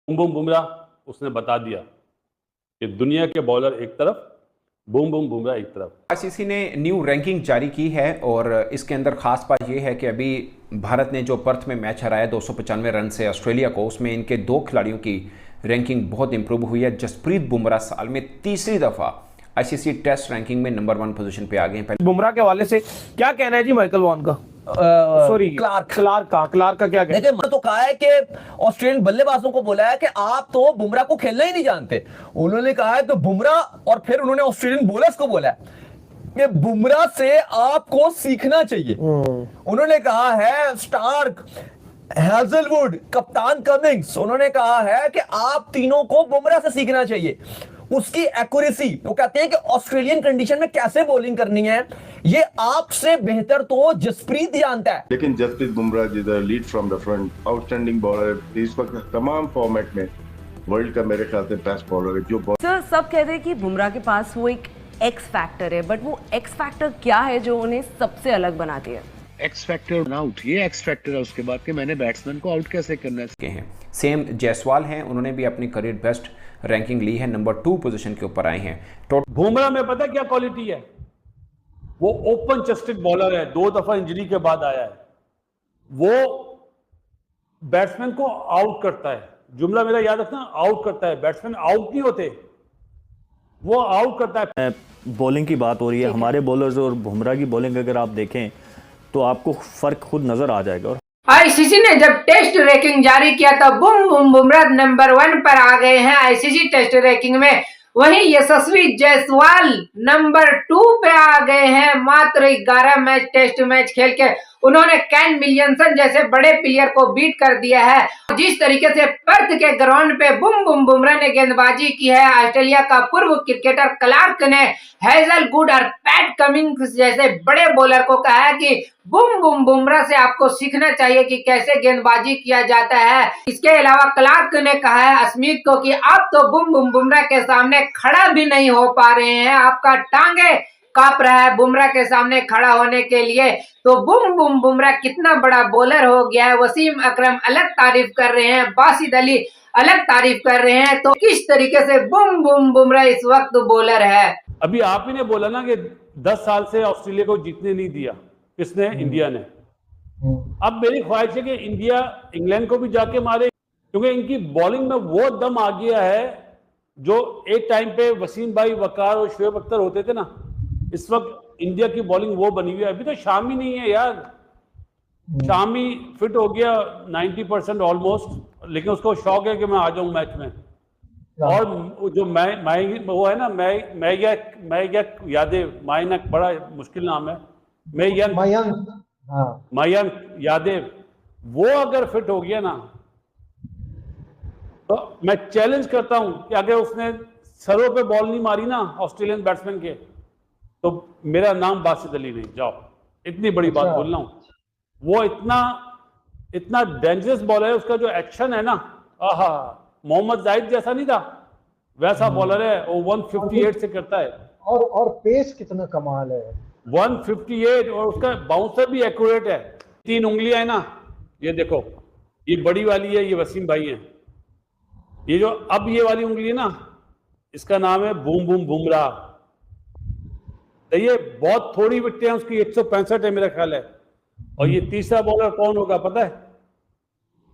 Boom boom Bumrah उसने बता दिया कि दुनिया के बॉलर एक तरफ, बूम बूम बुमराह एक तरफ। आईसीसी ने न्यू रैंकिंग जारी की है और इसके अंदर खास बात यह है कि अभी भारत ने जो पर्थ में मैच हराया 295 रन से ऑस्ट्रेलिया को, उसमें इनके दो खिलाड़ियों की रैंकिंग बहुत इंप्रूव हुई है। जसप्रीत बुमराह साल में तीसरी दफा आईसीसी टेस्ट रैंकिंग में नंबर 1 पोजीशन पे आ गए हैं। बुमराह के हवाले से क्या कहना है जी माइकल वॉन का? सॉरी, क्लार्क का क्या कहना है? देखिए, तो कहा है कि ऑस्ट्रेलियन बल्लेबाजों को बोला है कि आप तो बुमराह को खेलना ही नहीं जानते। उन्होंने कहा है तो बुमराह, और फिर उन्होंने ऑस्ट्रेलियन बॉलर्स को बोला है कि बुमराह से आपको सीखना चाहिए। उन्होंने कहा है स्टार्क, हैजलवुड, कप्तान कमिंग्स, उन्होंने कहा है कि आप तीनों को बुमराह से सीखना चाहिए। उसकी एक्यूरेसी, वो कहते हैं कि ऑस्ट्रेलियन कंडीशन में कैसे बॉलिंग करनी है ये आपसे बेहतर तो जसप्रीत जानता है। लेकिन Jasprit Bumrah ji the lead from the front, outstanding bowler, इस वक्त तमाम फॉर्मेट में वर्ल्ड का मेरे ख्याल से बेस्ट बॉलर है। जो सर, सब कहते हैं कि बुमराह के पास वो एक एक्स फैक्टर है, बट वो एक्स फैक्टर क्या है जो उन्हें सबसे अलग बनाती है? एक्स फैक्टर आउट, ये एक्स फैक्टर है उसके बाद कि मैंने बैट्समैन को आउट कैसे करना है। सेम जायसवाल हैं, उन्होंने भी अपनी करियर बेस्ट रैंकिंग ली है, नंबर 2 पोजीशन के ऊपर आए हैं। बुमराह में पता क्या क्वालिटी है? वो ओपन चेस्टेड बॉलर है, 2 दफा इंजरी के बाद आया है। वो बैट्समैन को आउट करता है। जुमला मेरा याद रखना, आउट करता है। बैट्समैन आउट नहीं होते, वो आउट करता है। बॉलिंग की बात हो रही है, हमारे बॉलर्स और बुमराह की बॉलिंग अगर आप देखें तो आपको फर्क खुद नजर आ जाएगा। आईसीसी ने जब टेस्ट रैंकिंग जारी किया तो बूम बूम बुमराह नंबर 1 पर आ गए हैं आईसीसी टेस्ट रैंकिंग में। वहीं यशस्वी जायसवाल नंबर 2 पे आ गए हैं। मात्र 11 मैच टेस्ट मैच खेल के उन्होंने केन विलियमसन जैसे बड़े प्लेयर को बीट कर दिया है। जिस तरीके से पर्थ के ग्राउंड पे बूम बूम बुमराह ने गेंदबाजी की है, ऑस्ट्रेलिया का पूर्व क्रिकेटर क्लार्क ने हैजलवुड और पैट कमिंग्स जैसे बड़े बॉलर को कहा है कि बूम बूम बुमराह से आपको सीखना चाहिए कि कैसे गेंदबाजी किया जाता है। इसके अलावा क्लार्क ने कहा है स्मिथ को कि आप तो बूम बूम बुमराह के सामने खड़ा भी नहीं हो पा रहे हैं, आपका टांगे कांप रहा है बुमराह के सामने खड़ा होने के लिए। तो बूम बूम बुमराह कितना बड़ा बॉलर हो गया है। वसीम अकरम अलग तारीफ कर रहे हैं, बासित अली अलग तारीफ कर रहे हैं। तो किस तरीके से बूम बूम बुमराह इस वक्त बॉलर है। अभी आप ही ने बोला ना कि 10 साल से ऑस्ट्रेलिया को जीतने नहीं दिया, किसने? इंडिया ने। अब मेरी ख्वाहिश है कि इंडिया इंग्लैंड को भी जाके मारे, क्योंकि इनकी बॉलिंग में वो दम आ गया है जो एक टाइम पे वसीम भाई, वकार और शोएब अख्तर होते थे ना। इस वक्त इंडिया की बॉलिंग वो बनी हुई है। अभी तो शामी नहीं है यार, शामी फिट हो गया 90% ऑलमोस्ट, लेकिन उसको शौक है कि मैं आ जाऊं मैच में। और जो मैं वो है ना, मैं यादेव, मायनक बड़ा मुश्किल नाम है, मयंक यादेव, वो अगर फिट हो गया ना तो मैं चैलेंज करता हूं कि अगर उसने सरों पे बॉल नहीं मारी ना ऑस्ट्रेलियन बैट्समैन के, तो मेरा नाम बासित अली नहीं। जाओ, इतनी बड़ी बात बोल रहा हूं। वो इतना डेंजरस बॉलर है, उसका जो एक्शन है ना, आहा, मोहम्मद जाहिद जैसा नहीं था वैसा बॉलर है। वो 158 से करता है और पेस कितना कमाल है, 158, और उसका बाउंसर भी एक्यूरेट है। 3 उंगलियां है ना, ये देखो, ये बड़ी वाली है, ये वसीम भाई है। ये जो अब ये वाली उंगली है ना, इसका नाम है बूम बूम बुमराह। तो ये बहुत थोड़ी विकेटें हैं उसकी, 165 है मेरा ख्याल है। और ये तीसरा बॉलर कौन होगा पता है?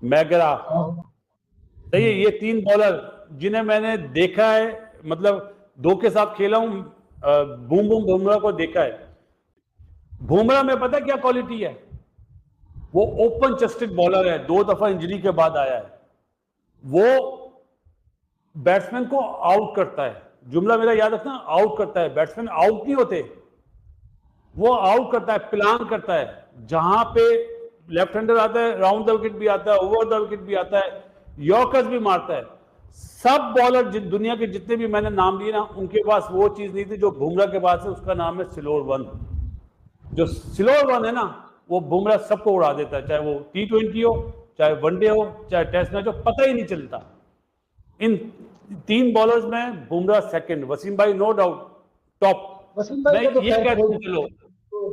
मैगरा। तो ये 3 बॉलर जिन्हें मैंने देखा है, मतलब 2 के साथ खेला हूं, बूम बूम बुमराह को देखा है। बुमराह में पता है क्या क्वालिटी है? वो ओपन चेस्टेड बॉलर है, 2 दफा इंजरी के बाद आया है। वो बैट्समैन को आउट करता है। जुमला मेरा याद रखना, आउट करता है। बैट्समैन आउट नहीं होते, वो आउट करता है, प्लान करता है। जहां पे लेफ्ट हैंडर आता है, राउंड द विकेट भी आता है, ओवर द विकेट भी आता है, यॉर्कर्स भी मारता है। सब बॉलर दुनिया के जितने भी मैंने नाम लिए ना, उनके पास वो चीज नहीं थी जो बुमराह के पास है। उसका नाम है स्लोअर वन। जो स्लोअर वन है ना, वो बुमराह सबको उड़ा देता है, चाहे वो T20 हो, चाहे वनडे हो, चाहे टेस्ट मैच हो, पता ही नहीं चलता। इन 3 बॉलर्स में बुमराह सेकंड, वसीम भाई नो डाउट टॉप। मैं ये कहता हूं, चलो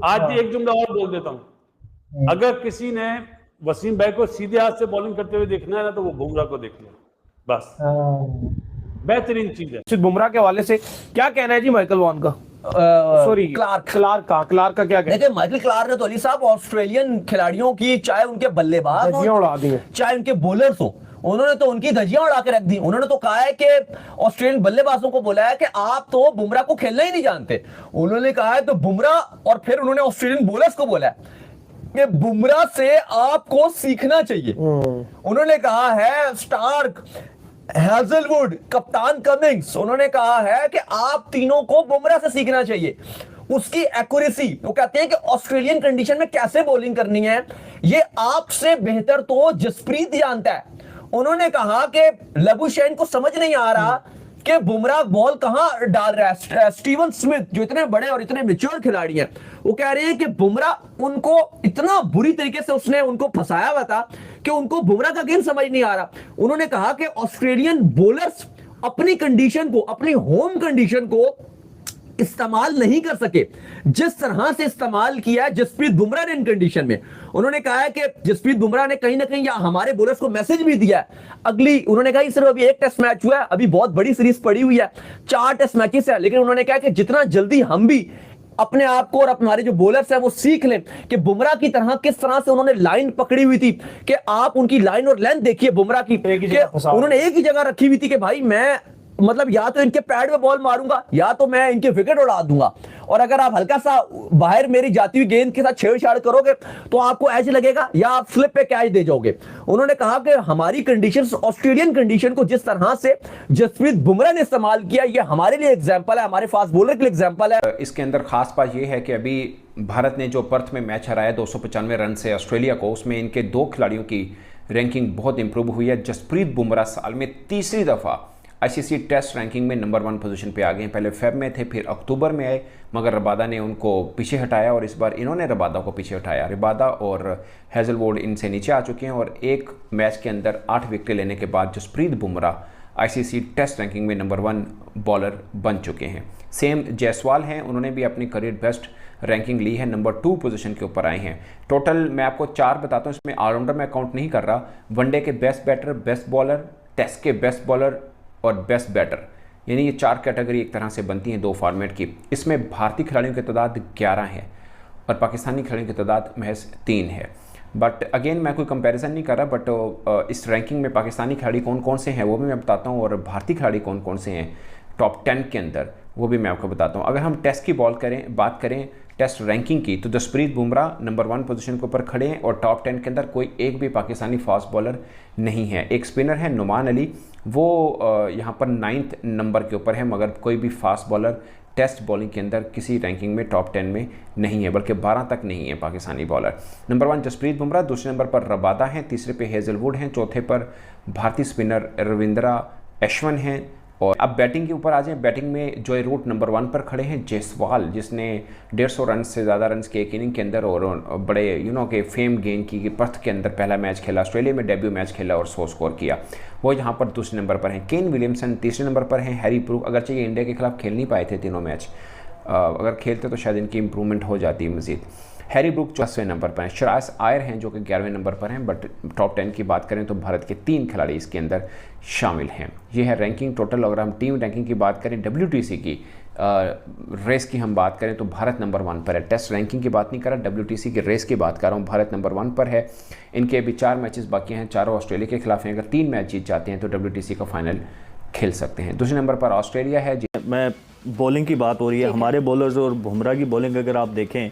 आज एक जुमला और बोल देता हूं। अगर किसी ने वसीम भाई को सीधे हाथ से बॉलिंग करते हुए देखना है ना, तो वो बुमराह को देख ले। बस बेहतरीन चीज है। सिर्फ बुमराह के हवाले से क्या कहना है जी माइकल वॉन का? सॉरी, क्लार्क का क्या कहना है? देखिए माइकल क्लार्क ने तो अली साहब ऑस्ट्रेलियन खिलाड़ियों की, चाहे उनके बल्लेबाज धज्जियां उड़ा दी हैं, चाहे उनके बॉलर्स हो, उन्होंने तो उनकी धज्जियां उड़ा के रख दी। उन्होंने तो कहा है कि ऑस्ट्रेलियन बल्लेबाजों को बोला है कि आप तो बुमराह को खेलना ही नहीं जानते। उन्होंने कहा है तो बुमराह, और फिर उन्होंने ऑस्ट्रेलियन बॉलर्स को बोला है कि बुमराह से आपको सीखना चाहिए। उन्होंने कहा है स्टार्क, हैजलवुड, कप्तान कमिंग्स, उन्होंने कहा है कि आप तीनों को बुमराह से सीखना चाहिए। उसकी एक्यूरेसी, वो कहते हैं कि ऑस्ट्रेलियन कंडीशन में कैसे बॉलिंग करनी है ये आपसे बेहतर तो जसप्रीत जानता है। उन्होंने कहा कि लबुशेन को समझ नहीं आ रहा कि बुमराह बॉल कहां डाल रहा है। स्टीवन स्मिथ जो इतने बड़े और इतने मैच्योर खिलाड़ी हैं, वो कह रहे हैं कि बुमराह उनको इतना बुरी तरीके से उसने उनको फंसाया हुआ था कि उनको बुमराह का गेम समझ नहीं आ रहा। उन्होंने कहा कि ऑस्ट्रेलियन बॉलर्स अपनी कंडीशन को, अपनी होम कंडीशन को इस्तेमाल नहीं कर सके जिस तरह से इस्तेमाल किया जसप्रीत बुमराह ने इन कंडीशन में। उन्होंने कहा है कि जसप्रीत बुमराह ने कहीं ना कहीं या हमारे बॉलर्स को मैसेज भी दिया है अगली, उन्होंने कहा सिर्फ अभी एक टेस्ट मैच हुआ है, अभी बहुत बड़ी सीरीज पड़ी हुई है, 4 टेस्ट मैचेस है, लेकिन उन्होंने कहा कि जितना जल्दी हम भी अपने आप को और हमारे जो बॉलर्स हैं वो सीख लें कि बुमराह की तरह किस तरह से उन्होंने लाइन पकड़ी हुई थी, कि आप उनकी लाइन और लेंथ देखिए बुमराह की, उन्होंने एक ही जगह रखी हुई थी कि भाई मैं मतलब या तो इनके पैड में बॉल मारूंगा या तो मैं इनके विकेट उड़ा दूंगा, और अगर आप हल्का सा बाहर मेरी जाती हुई गेंद के साथ छेड़छाड़ करोगे तो आपको एज लगेगा या आप स्लिप पे कैच दे जाओगे। उन्होंने कहा कि हमारी कंडीशंस, ऑस्ट्रेलियन कंडीशन को जिस तरह से जसप्रीत बुमराह ने इस्तेमाल किया ये हमारे लिए एग्जांपल है, हमारे फास्ट बॉलर के लिए एग्जांपल है। इसके अंदर खास बात यह है कि अभी भारत ने जो पर्थ में मैच हराया 295 रन से ऑस्ट्रेलिया को, उसमें इनके 2 खिलाड़ियों की रैंकिंग बहुत इंप्रूव हुई है। जसप्रीत बुमराह साल में तीसरी दफ़ा आईसीसी टेस्ट रैंकिंग में नंबर 1 पोजीशन पे आ गए हैं। पहले फेब में थे, फिर अक्टूबर में आए, मगर रबादा ने उनको पीछे हटाया और इस बार इन्होंने रबादा को पीछे हटाया। रबादा और हैजलवुड इनसे नीचे आ चुके हैं और एक मैच के अंदर 8 विकेटें लेने के बाद Jasprit Bumrah ICC test ranking में नंबर 1 बॉलर बन चुके हैं। सेम जायसवाल हैं, उन्होंने भी अपनी करियर बेस्ट रैंकिंग ली है, नंबर 2 पोजीशन के ऊपर आए हैं। टोटल मैं आपको 4 बताता हूँ, इसमें ऑलराउंडर में काउंट नहीं कर रहा। वनडे के best batter, best bowler, test के बेस्ट बॉलर और बेस्ट बैटर, यानी ये 4 कैटेगरी एक तरह से बनती हैं 2 फॉर्मेट की। इसमें भारतीय खिलाड़ियों की तादाद 11 है और पाकिस्तानी खिलाड़ियों की तादाद महज 3 है। बट अगेन मैं कोई कंपैरिजन नहीं कर रहा, बट इस रैंकिंग में पाकिस्तानी खिलाड़ी कौन कौन से हैं वो भी मैं बताता हूँ और भारतीय खिलाड़ी कौन कौन से हैं टॉप 10 के अंदर वो भी मैं आपको बताता हूँ। अगर हम टेस्ट की बात करें टेस्ट रैंकिंग की, तो जसप्रीत बुमराह नंबर 1 पोजीशन के ऊपर खड़े हैं और टॉप 10 के अंदर कोई एक भी पाकिस्तानी फास्ट बॉलर नहीं है। एक स्पिनर है नुमान अली, वो यहाँ पर 9th नंबर के ऊपर है, मगर कोई भी फास्ट बॉलर टेस्ट बॉलिंग के अंदर किसी रैंकिंग में टॉप 10 में नहीं है, बल्कि 12 तक नहीं है पाकिस्तानी बॉलर। नंबर 1 जसप्रीत बुमराह, दूसरे नंबर पर रबादा हैं, तीसरे पे हैजलवुड हैं, चौथे पर भारतीय स्पिनर रविंद्रा अश्विन हैं। और अब बैटिंग के ऊपर आ जाएं। बैटिंग में जॉय रूट नंबर 1 पर खड़े हैं। जायसवाल जिसने 150 रन से ज़्यादा रन के एक इनिंग के अंदर और बड़े के फेम गेन की पर्थ के अंदर पहला मैच खेला, ऑस्ट्रेलिया में डेब्यू मैच खेला और 100 स्कोर किया, वो यहाँ पर दूसरे नंबर पर हैं। केन विलियमसन तीसरे नंबर पर हैं। हैरी ब्रूक, अगरचे ये इंडिया के खिलाफ खेल नहीं पाए थे तीनों मैच, अगर खेलते तो शायद इनकी इंप्रूवमेंट हो जाती मज़ीद। हैरी ब्रूक 10वें नंबर पर हैं। श्रायस आयर हैं जो कि 11वें नंबर पर हैं। बट टॉप 10 की बात करें तो भारत के 3 खिलाड़ी इसके अंदर शामिल हैं। ये है रैंकिंग टोटल। अगर हम टीम रैंकिंग की बात करें, WTC की रेस की हम बात करें तो भारत नंबर 1 पर है। टेस्ट रैंकिंग की बात नहीं कर रहा, WTC की रेस की बात कर रहा हूँ। भारत नंबर 1 पर है। इनके अभी 4 मैचेस बाकी हैं, चारों ऑस्ट्रेलिया के खिलाफ हैं। अगर 3 मैच जीत जाते हैं तो WTC का फाइनल खेल सकते हैं। दूसरे नंबर पर ऑस्ट्रेलिया है। मैं बॉलिंग की बात हो रही है, हमारे बॉलर्स और बुमराह की बॉलिंग अगर आप देखें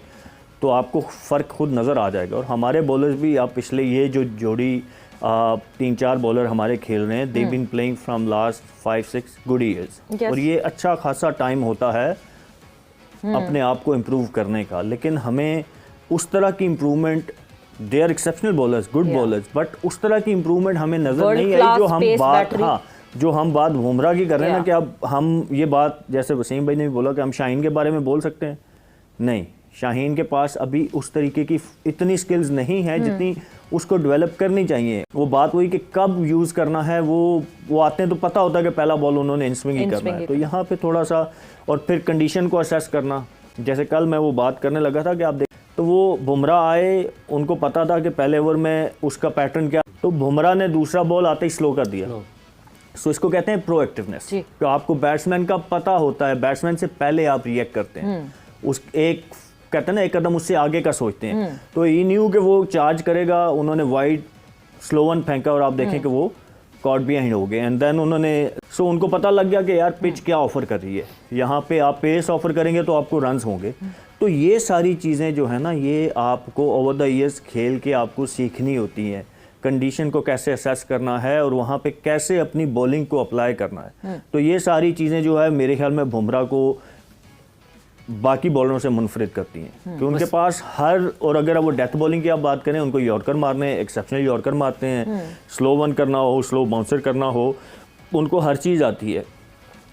तो आपको फ़र्क खुद नज़र आ जाएगा। और हमारे बॉलर्स भी, आप पिछले ये जो जोड़ी 3-4 बॉलर हमारे खेल रहे हैं, they been playing from last 5-6 good years, और ये अच्छा खासा टाइम होता है अपने आप को इम्प्रूव करने का। लेकिन हमें उस तरह की improvement, they are exceptional bowlers, good bowlers, but उस तरह की इम्प्रूवमेंट हमें नज़र नहीं आई जो हम बात बुमराह की कर रहे हैं ना, कि अब हम ये बात, जैसे वसीम भाई ने भी बोला कि हम शाहीन के बारे में बोल सकते हैं, नहीं, शाहीन के पास अभी उस तरीके की इतनी स्किल्स नहीं है जितनी उसको डेवलप करनी चाहिए। वो बात हुई कि कब यूज़ करना है, वो आते हैं तो पता होता है कि पहला बॉल उन्होंने इन स्विंग ही करना है, तो यहाँ पे थोड़ा सा, और फिर कंडीशन को असेस करना। जैसे कल मैं वो बात करने लगा था कि आप देख, तो वो बुमराह आए, उनको पता था कि पहले ओवर में उसका पैटर्न क्या, तो बुमराह ने दूसरा बॉल आते ही स्लो कर दिया, सो इसको कहते हैं प्रोएक्टिवनेस। जी। तो आपको बैट्समैन का पता होता है, बैट्समैन से पहले आप रिएक्ट करते हैं, उस एक कहते हैं ना एक कदम उससे आगे का सोचते हैं। तो ये न्यू कि वो चार्ज करेगा, उन्होंने वाइड स्लो वन फेंका और आप देखें कि वो कॉट बिहाइंड हो गए। एंड देन उन्होंने उनको पता लग गया कि यार पिच क्या ऑफर कर रही है, यहाँ पे आप पेस ऑफर करेंगे तो आपको रन्स होंगे। तो ये सारी चीज़ें जो है ना, ये आपको ओवर द ईयर्स खेल के आपको सीखनी होती हैं, कंडीशन को कैसे असेस करना है और वहाँ पे कैसे अपनी बॉलिंग को अप्लाई करना है। तो ये सारी चीज़ें जो है मेरे ख्याल में बुमराह को बाकी बॉलरों से मुनफरिद करती हैं कि उनके पास और अगर वो डेथ बॉलिंग की आप बात करें, उनको यॉर्कर मारने, एक्सेप्शनल यॉर्कर मारते हैं, स्लो वन करना हो, स्लो बाउंसर करना हो, उनको हर चीज़ आती है,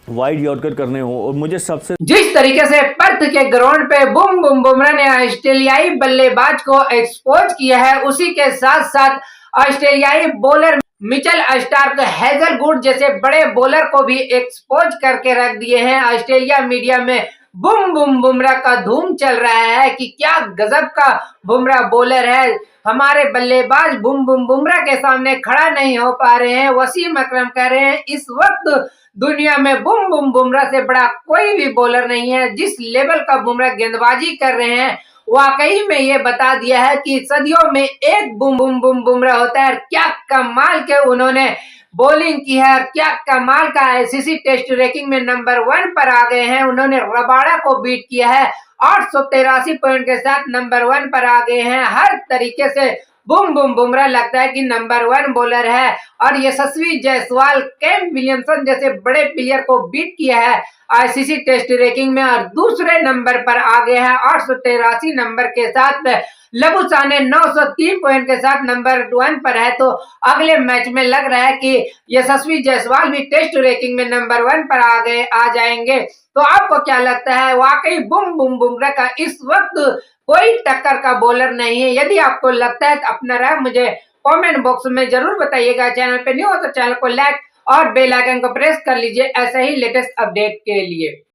वाइड यॉर्कर करने हो। और मुझे सबसे जिस तरीके से पर्थ के ग्राउंड पे बुम बुम बुमराह ने ऑस्ट्रेलियाई बल्लेबाज को एक्सपोज किया है, उसी के साथ साथ ऑस्ट्रेलियाई बॉलर मिचेल स्टार्क, हैजलवुड जैसे बड़े बॉलर को भी एक्सपोज करके रख दिए हैं। ऑस्ट्रेलिया मीडिया में बुम बुम बुमराह का धूम चल रहा है कि क्या गजब का बुमराह बॉलर है, हमारे बल्लेबाज बुम बुम बुमराह के सामने खड़ा नहीं हो पा रहे हैं। वसीम अकरम कह रहे हैं इस वक्त दुनिया में बुम बुम बुमराह से बड़ा कोई भी बॉलर नहीं है। जिस लेवल का बुमराह गेंदबाजी कर रहे हैं, वाकई में ये बता दिया है कि सदियों में एक बुम बुम बुम बुमराह होता है। क्या कमाल के उन्होंने बॉलिंग की है, क्या कमाल का आईसीसी टेस्ट रैंकिंग में नंबर 1 पर आ गए हैं। उन्होंने रबाड़ा को बीट किया है, 883 पॉइंट के साथ नंबर 1 पर आ गए हैं। हर तरीके से बुम बुम बुमराह लगता है कि नंबर 1 बॉलर है और यशस्वी जायसवाल, केन विलियमसन जैसे बड़े प्लेयर को बीट किया है आईसीसी टेस्ट रैंकिंग में और दूसरे नंबर पर आ गए हैं 883 नंबर के साथ। लबुशाने 903 पॉइंट के साथ नंबर 1 पर है। तो अगले मैच में लग रहा है कि यशस्वी जायसवाल भी टेस्ट रैंकिंग में नंबर 1 पर आ जाएंगे। तो आपको क्या लगता है, वाकई बुम बुम बुमराह का इस वक्त कोई टक्कर का बॉलर नहीं है? यदि आपको लगता है तो अपना राय मुझे कमेंट बॉक्स में जरूर बताइएगा। चैनल पे न्यू हो तो चैनल को लाइक और बेल आइकन को प्रेस कर लीजिए ऐसे ही लेटेस्ट अपडेट के लिए।